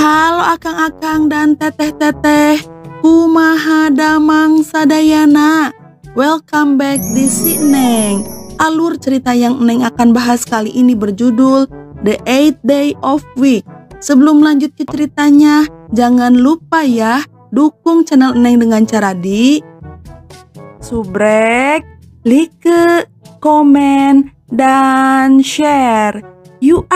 Halo akang-akang dan teteh-teteh, kumaha damang sadayana. Welcome back di Si Neng. Alur cerita yang Neng akan bahas kali ini berjudul The 8th Day of Week. Sebelum lanjut ke ceritanya, jangan lupa ya dukung channel Neng dengan cara di subrek, like, komen, dan share. Yuk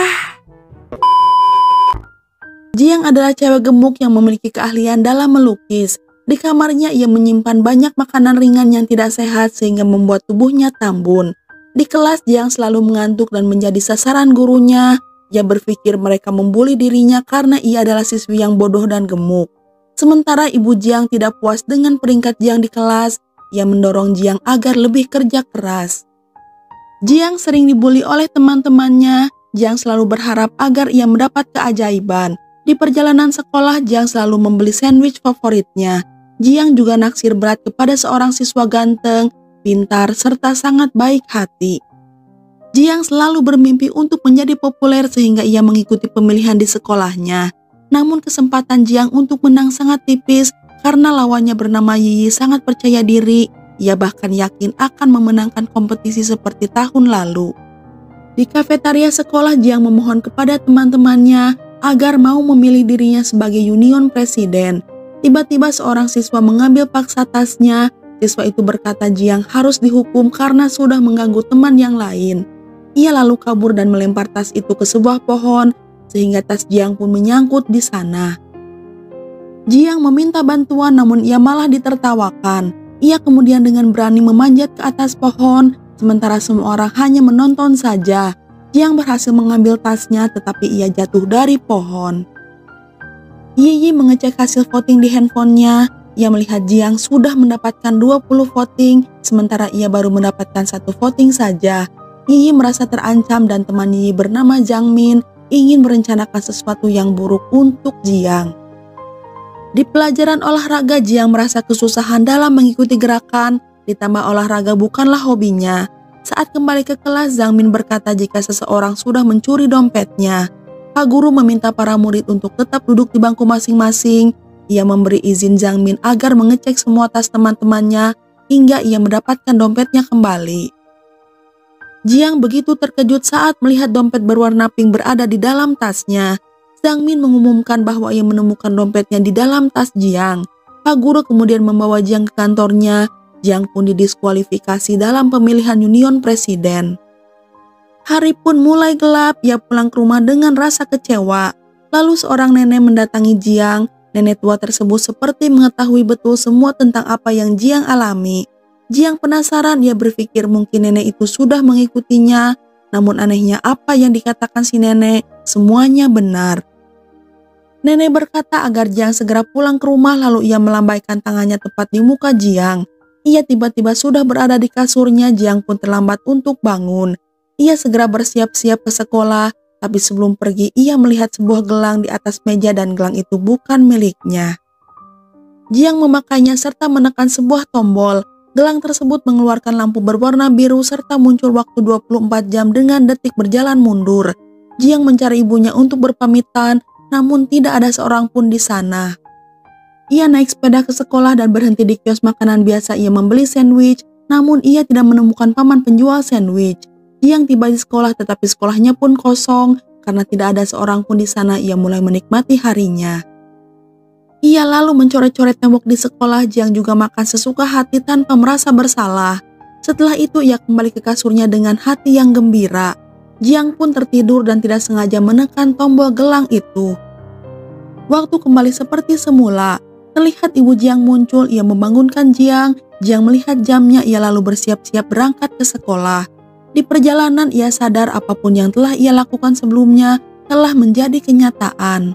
Jiang adalah cewek gemuk yang memiliki keahlian dalam melukis. Di kamarnya ia menyimpan banyak makanan ringan yang tidak sehat sehingga membuat tubuhnya tambun. Di kelas Jiang selalu mengantuk dan menjadi sasaran gurunya. Ia berpikir mereka membuli dirinya karena ia adalah siswi yang bodoh dan gemuk. Sementara ibu Jiang tidak puas dengan peringkat Jiang di kelas, ia mendorong Jiang agar lebih kerja keras. Jiang sering dibuli oleh teman-temannya. Jiang selalu berharap agar ia mendapat keajaiban. Di perjalanan sekolah, Jiang selalu membeli sandwich favoritnya. Jiang juga naksir berat kepada seorang siswa ganteng, pintar, serta sangat baik hati. Jiang selalu bermimpi untuk menjadi populer sehingga ia mengikuti pemilihan di sekolahnya. Namun kesempatan Jiang untuk menang sangat tipis karena lawannya bernama Yiyi sangat percaya diri. Ia bahkan yakin akan memenangkan kompetisi seperti tahun lalu. Di kafetaria sekolah, Jiang memohon kepada teman-temannya agar mau memilih dirinya sebagai union presiden. Tiba-tiba seorang siswa mengambil paksa tasnya. Siswa itu berkata Jiang harus dihukum karena sudah mengganggu teman yang lain. Ia lalu kabur dan melempar tas itu ke sebuah pohon, sehingga tas Jiang pun menyangkut di sana. Jiang meminta bantuan namun ia malah ditertawakan. Ia kemudian dengan berani memanjat ke atas pohon, sementara semua orang hanya menonton saja. Jiang berhasil mengambil tasnya tetapi ia jatuh dari pohon. Yiyi mengecek hasil voting di handphonenya. Ia melihat Jiang sudah mendapatkan 20 voting, sementara ia baru mendapatkan 1 voting saja. Yiyi merasa terancam dan teman Yiyi bernama Zhang Min ingin merencanakan sesuatu yang buruk untuk Jiang. Di pelajaran olahraga, Jiang merasa kesusahan dalam mengikuti gerakan, ditambah olahraga bukanlah hobinya. Saat kembali ke kelas, Zhang Min berkata jika seseorang sudah mencuri dompetnya. Pak guru meminta para murid untuk tetap duduk di bangku masing-masing. Ia memberi izin Zhang Min agar mengecek semua tas teman-temannya hingga ia mendapatkan dompetnya kembali. Jiang begitu terkejut saat melihat dompet berwarna pink berada di dalam tasnya. Zhang Min mengumumkan bahwa ia menemukan dompetnya di dalam tas Jiang. Pak guru kemudian membawa Jiang ke kantornya. Jiang pun didiskualifikasi dalam pemilihan union presiden. Hari pun mulai gelap, ia pulang ke rumah dengan rasa kecewa. Lalu seorang nenek mendatangi Jiang. Nenek tua tersebut seperti mengetahui betul semua tentang apa yang Jiang alami. Jiang penasaran, ia berpikir mungkin nenek itu sudah mengikutinya. Namun anehnya apa yang dikatakan si nenek, semuanya benar. Nenek berkata agar Jiang segera pulang ke rumah lalu ia melambaikan tangannya tepat di muka Jiang. Ia tiba-tiba sudah berada di kasurnya. Jiang pun terlambat untuk bangun. Ia segera bersiap-siap ke sekolah, tapi sebelum pergi ia melihat sebuah gelang di atas meja dan gelang itu bukan miliknya. Jiang memakainya serta menekan sebuah tombol. Gelang tersebut mengeluarkan lampu berwarna biru serta muncul waktu 24 jam dengan detik berjalan mundur. Jiang mencari ibunya untuk berpamitan, namun tidak ada seorang pun di sana. Ia naik sepeda ke sekolah dan berhenti di kios makanan biasa. Ia membeli sandwich, namun ia tidak menemukan paman penjual sandwich. Jiang tiba di sekolah tetapi sekolahnya pun kosong. Karena tidak ada seorang pun di sana, ia mulai menikmati harinya. Ia lalu mencoret-coret tembok di sekolah. Jiang juga makan sesuka hati tanpa merasa bersalah. Setelah itu ia kembali ke kasurnya dengan hati yang gembira. Jiang pun tertidur dan tidak sengaja menekan tombol gelang itu. Waktu kembali seperti semula. Terlihat ibu Jiang muncul, ia membangunkan Jiang. Jiang melihat jamnya, ia lalu bersiap-siap berangkat ke sekolah. Di perjalanan ia sadar apapun yang telah ia lakukan sebelumnya telah menjadi kenyataan.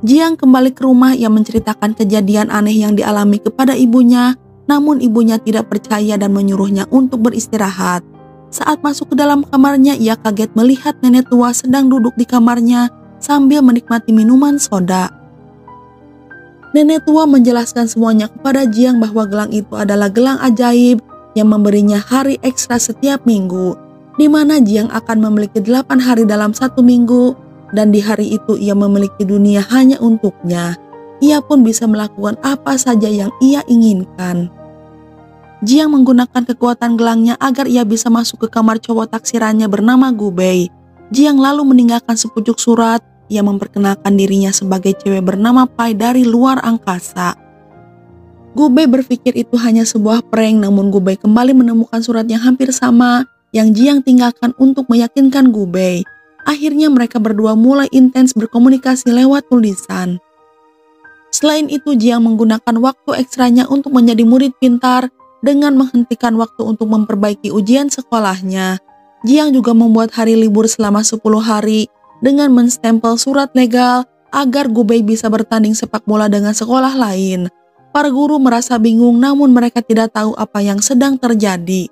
Jiang kembali ke rumah, ia menceritakan kejadian aneh yang dialami kepada ibunya. Namun ibunya tidak percaya dan menyuruhnya untuk beristirahat. Saat masuk ke dalam kamarnya, ia kaget melihat nenek tua sedang duduk di kamarnya sambil menikmati minuman soda. Nenek tua menjelaskan semuanya kepada Jiang bahwa gelang itu adalah gelang ajaib yang memberinya hari ekstra setiap minggu, di mana Jiang akan memiliki 8 hari dalam 1 minggu dan di hari itu ia memiliki dunia hanya untuknya. Ia pun bisa melakukan apa saja yang ia inginkan. Jiang menggunakan kekuatan gelangnya agar ia bisa masuk ke kamar cowok taksirannya bernama Gubei. Jiang lalu meninggalkan sepucuk surat yang memperkenalkan dirinya sebagai cewek bernama Pai dari luar angkasa. Gubei berpikir itu hanya sebuah prank, namun Gubei kembali menemukan surat yang hampir sama yang Jiang tinggalkan untuk meyakinkan Gubei. Akhirnya mereka berdua mulai intens berkomunikasi lewat tulisan. Selain itu, Jiang menggunakan waktu ekstranya untuk menjadi murid pintar dengan menghentikan waktu untuk memperbaiki ujian sekolahnya. Jiang juga membuat hari libur selama 10 hari dengan menstempel surat legal agar Gubei bisa bertanding sepak bola dengan sekolah lain. Para guru merasa bingung, namun mereka tidak tahu apa yang sedang terjadi.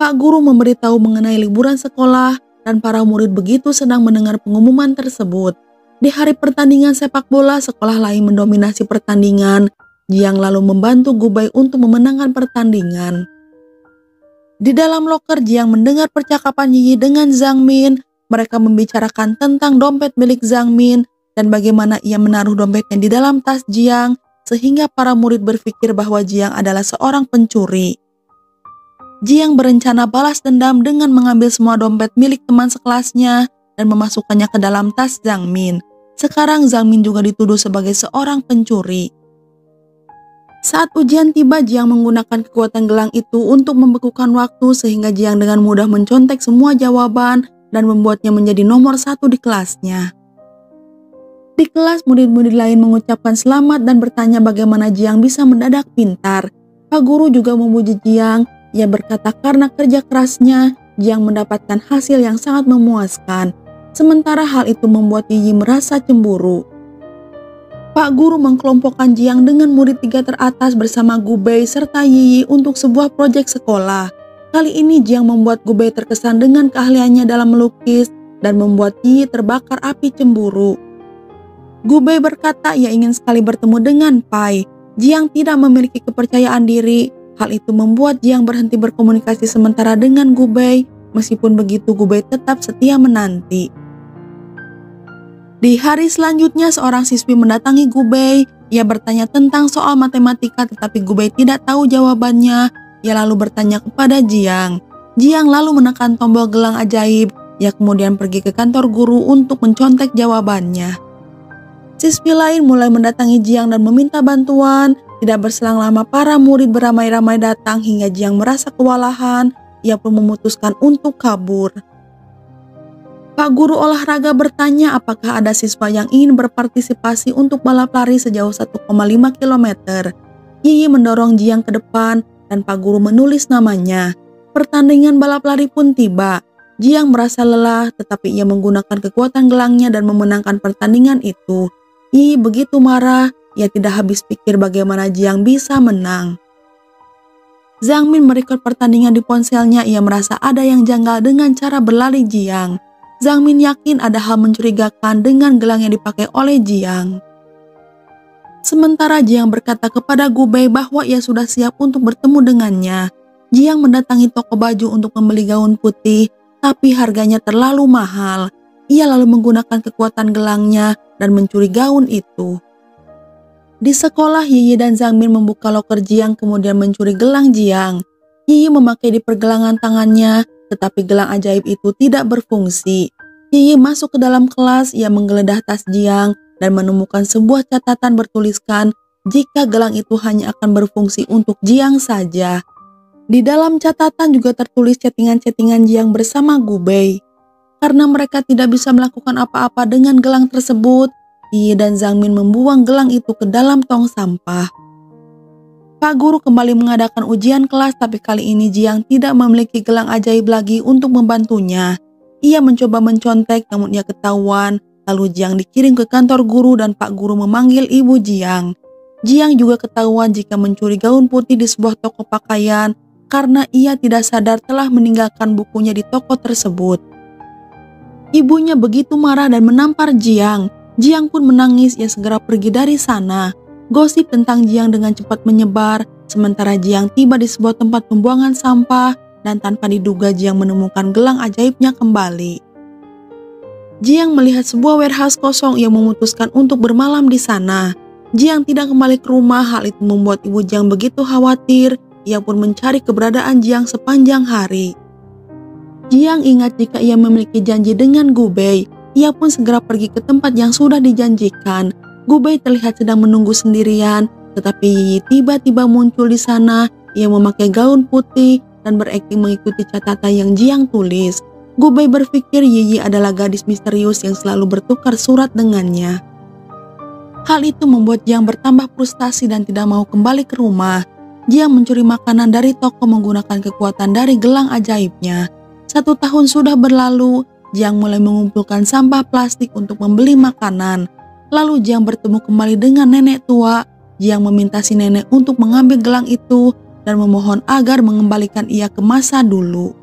Pak Guru memberitahu mengenai liburan sekolah dan para murid begitu sedang mendengar pengumuman tersebut. Di hari pertandingan sepak bola, sekolah lain mendominasi pertandingan. Jiang lalu membantu Gubei untuk memenangkan pertandingan. Di dalam loker, Jiang mendengar percakapan Yi dengan Zhang Min. Mereka membicarakan tentang dompet milik Zhang Min dan bagaimana ia menaruh dompetnya di dalam tas Jiang, sehingga para murid berpikir bahwa Jiang adalah seorang pencuri. Jiang berencana balas dendam dengan mengambil semua dompet milik teman sekelasnya dan memasukkannya ke dalam tas Zhang Min. Sekarang Zhang Min juga dituduh sebagai seorang pencuri. Saat ujian tiba, Jiang menggunakan kekuatan gelang itu untuk membekukan waktu sehingga Jiang dengan mudah mencontek semua jawaban dan membuatnya menjadi nomor 1 di kelasnya. Di kelas, murid-murid lain mengucapkan selamat dan bertanya bagaimana Jiang bisa mendadak pintar. Pak Guru juga memuji Jiang. Ia berkata karena kerja kerasnya, Jiang mendapatkan hasil yang sangat memuaskan. Sementara hal itu membuat Yi merasa cemburu. Pak Guru mengkelompokkan Jiang dengan murid 3 teratas bersama Gubei serta Yi untuk sebuah proyek sekolah. Kali ini Jiang membuat Gubei terkesan dengan keahliannya dalam melukis dan membuat Yi terbakar api cemburu. Gubei berkata ia ingin sekali bertemu dengan Pai. Jiang tidak memiliki kepercayaan diri. Hal itu membuat Jiang berhenti berkomunikasi sementara dengan Gubei. Meskipun begitu, Gubei tetap setia menanti. Di hari selanjutnya, seorang siswi mendatangi Gubei. Ia bertanya tentang soal matematika, tetapi Gubei tidak tahu jawabannya. Ia lalu bertanya kepada Jiang. Jiang lalu menekan tombol gelang ajaib. Ia kemudian pergi ke kantor guru untuk mencontek jawabannya. Siswi lain mulai mendatangi Jiang dan meminta bantuan. Tidak berselang lama, para murid beramai-ramai datang hingga Jiang merasa kewalahan. Ia pun memutuskan untuk kabur. Pak Guru olahraga bertanya apakah ada siswa yang ingin berpartisipasi untuk balap lari sejauh 1,5 km. Yi mendorong Jiang ke depan dan Pak Guru menulis namanya. Pertandingan balap lari pun tiba. Jiang merasa lelah, tetapi ia menggunakan kekuatan gelangnya dan memenangkan pertandingan itu. Yi begitu marah, ia tidak habis pikir bagaimana Jiang bisa menang. Zhang Min merekod pertandingan di ponselnya. Ia merasa ada yang janggal dengan cara berlari Jiang. Zhang Min yakin ada hal mencurigakan dengan gelang yang dipakai oleh Jiang. Sementara Jiang berkata kepada Gubei bahwa ia sudah siap untuk bertemu dengannya. Jiang mendatangi toko baju untuk membeli gaun putih, tapi harganya terlalu mahal. Ia lalu menggunakan kekuatan gelangnya dan mencuri gaun itu. Di sekolah, Yi dan Zhang Min membuka loker Jiang kemudian mencuri gelang Jiang. Yi memakai di pergelangan tangannya, tetapi gelang ajaib itu tidak berfungsi. Yi masuk ke dalam kelas, ia menggeledah tas Jiang dan menemukan sebuah catatan bertuliskan jika gelang itu hanya akan berfungsi untuk Jiang saja. Di dalam catatan juga tertulis chattingan-chattingan Jiang bersama Gubei. Karena mereka tidak bisa melakukan apa-apa dengan gelang tersebut, Yi dan Zhang Min membuang gelang itu ke dalam tong sampah. Pak Guru kembali mengadakan ujian kelas, tapi kali ini Jiang tidak memiliki gelang ajaib lagi untuk membantunya. Ia mencoba mencontek, namun ia ketahuan. Lalu Jiang dikirim ke kantor guru dan Pak Guru memanggil ibu Jiang. Jiang juga ketahuan jika mencuri gaun putih di sebuah toko pakaian karena ia tidak sadar telah meninggalkan bukunya di toko tersebut. Ibunya begitu marah dan menampar Jiang. Jiang pun menangis, ia segera pergi dari sana. Gosip tentang Jiang dengan cepat menyebar, sementara Jiang tiba di sebuah tempat pembuangan sampah dan tanpa diduga Jiang menemukan gelang ajaibnya kembali. Jiang melihat sebuah warehouse kosong. Ia memutuskan untuk bermalam di sana. Jiang tidak kembali ke rumah. Hal itu membuat ibu Jiang begitu khawatir. Ia pun mencari keberadaan Jiang sepanjang hari. Jiang ingat jika ia memiliki janji dengan Gu Bei. Ia pun segera pergi ke tempat yang sudah dijanjikan. Gu Bei terlihat sedang menunggu sendirian, tetapi Yi tiba-tiba muncul di sana. Ia memakai gaun putih dan berakting mengikuti catatan yang Jiang tulis. Gu Bei berpikir Yi adalah gadis misterius yang selalu bertukar surat dengannya. Hal itu membuat Jiang bertambah frustasi dan tidak mau kembali ke rumah. Jiang mencuri makanan dari toko menggunakan kekuatan dari gelang ajaibnya. 1 tahun sudah berlalu, Jiang mulai mengumpulkan sampah plastik untuk membeli makanan. Lalu Jiang bertemu kembali dengan nenek tua. Jiang meminta si nenek untuk mengambil gelang itu dan memohon agar mengembalikan ia ke masa dulu.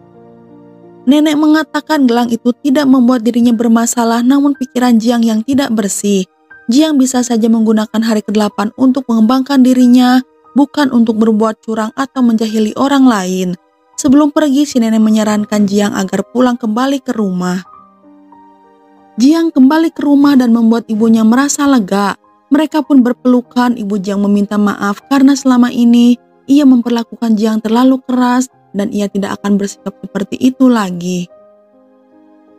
Nenek mengatakan gelang itu tidak membuat dirinya bermasalah, namun pikiran Jiang yang tidak bersih. Jiang bisa saja menggunakan hari ke-8 untuk mengembangkan dirinya, bukan untuk berbuat curang atau menjahili orang lain. Sebelum pergi, si nenek menyarankan Jiang agar pulang kembali ke rumah. Jiang kembali ke rumah dan membuat ibunya merasa lega. Mereka pun berpelukan. Ibu Jiang meminta maaf karena selama ini ia memperlakukan Jiang terlalu keras dan ia tidak akan bersikap seperti itu lagi.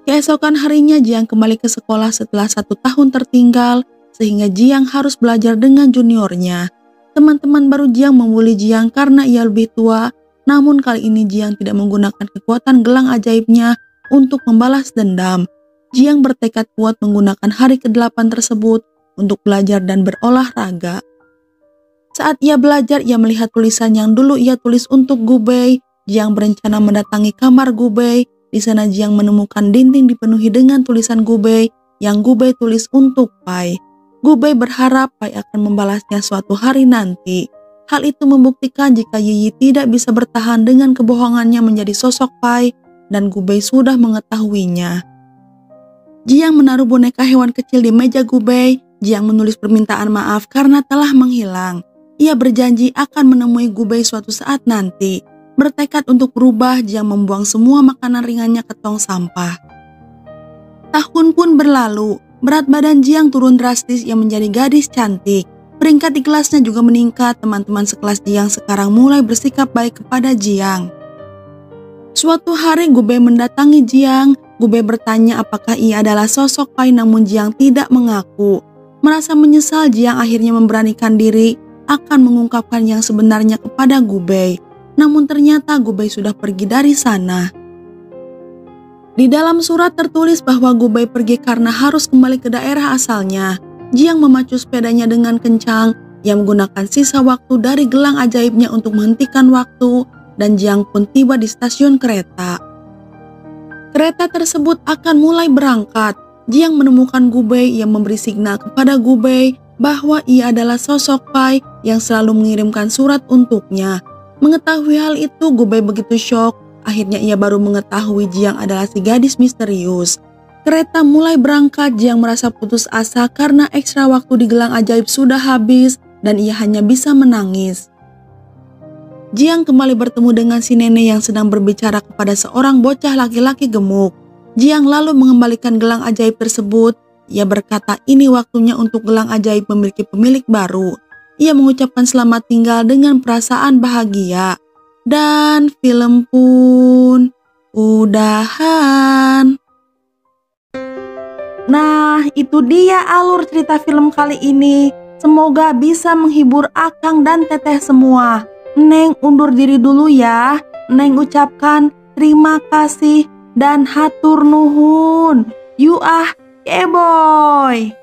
Keesokan harinya Jiang kembali ke sekolah setelah 1 tahun tertinggal, sehingga Jiang harus belajar dengan juniornya. Teman-teman baru Jiang membuli Jiang karena ia lebih tua, namun kali ini Jiang tidak menggunakan kekuatan gelang ajaibnya untuk membalas dendam. Jiang bertekad kuat menggunakan hari ke-8 tersebut untuk belajar dan berolahraga. Saat ia belajar, ia melihat tulisan yang dulu ia tulis untuk Gu Bei. Jiang berencana mendatangi kamar Gu Bei. Di sana Jiang menemukan dinding dipenuhi dengan tulisan Gu Bei yang Gu Bei tulis untuk Pai. Gu Bei berharap Pai akan membalasnya suatu hari nanti. Hal itu membuktikan jika Yi tidak bisa bertahan dengan kebohongannya menjadi sosok Pai dan Gu Bei sudah mengetahuinya. Jiang menaruh boneka hewan kecil di meja Gu Bei. Jiang menulis permintaan maaf karena telah menghilang. Ia berjanji akan menemui Gu Bei suatu saat nanti. Bertekad untuk berubah, Jiang membuang semua makanan ringannya ke tong sampah. Tahun pun berlalu, berat badan Jiang turun drastis, ia menjadi gadis cantik. Peringkat di kelasnya juga meningkat, teman-teman sekelas Jiang sekarang mulai bersikap baik kepada Jiang. Suatu hari Gu Bei mendatangi Jiang. Gu Bei bertanya apakah ia adalah sosok Pai, namun Jiang tidak mengaku. Merasa menyesal, Jiang akhirnya memberanikan diri akan mengungkapkan yang sebenarnya kepada Gu Bei. Namun ternyata Gu Bei sudah pergi dari sana. Di dalam surat tertulis bahwa Gu Bei pergi karena harus kembali ke daerah asalnya. Jiang memacu sepedanya dengan kencang. Ia menggunakan sisa waktu dari gelang ajaibnya untuk menghentikan waktu, dan Jiang pun tiba di stasiun kereta. Kereta tersebut akan mulai berangkat. Jiang menemukan Gu Bei yang memberi signal kepada Gu Bei bahwa ia adalah sosok Pai yang selalu mengirimkan surat untuknya. Mengetahui hal itu, Gu Bei begitu syok. Akhirnya ia baru mengetahui Jiang adalah si gadis misterius. Kereta mulai berangkat. Jiang merasa putus asa karena ekstra waktu di gelang ajaib sudah habis dan ia hanya bisa menangis. Jiang kembali bertemu dengan si nenek yang sedang berbicara kepada seorang bocah laki-laki gemuk. Jiang lalu mengembalikan gelang ajaib tersebut. Ia berkata ini waktunya untuk gelang ajaib memiliki pemilik baru. Ia mengucapkan selamat tinggal dengan perasaan bahagia. Dan film pun udahan. Nah, itu dia alur cerita film kali ini. Semoga bisa menghibur Akang dan Teteh semua. Neng undur diri dulu ya. Neng ucapkan terima kasih dan hatur nuhun. You keboy.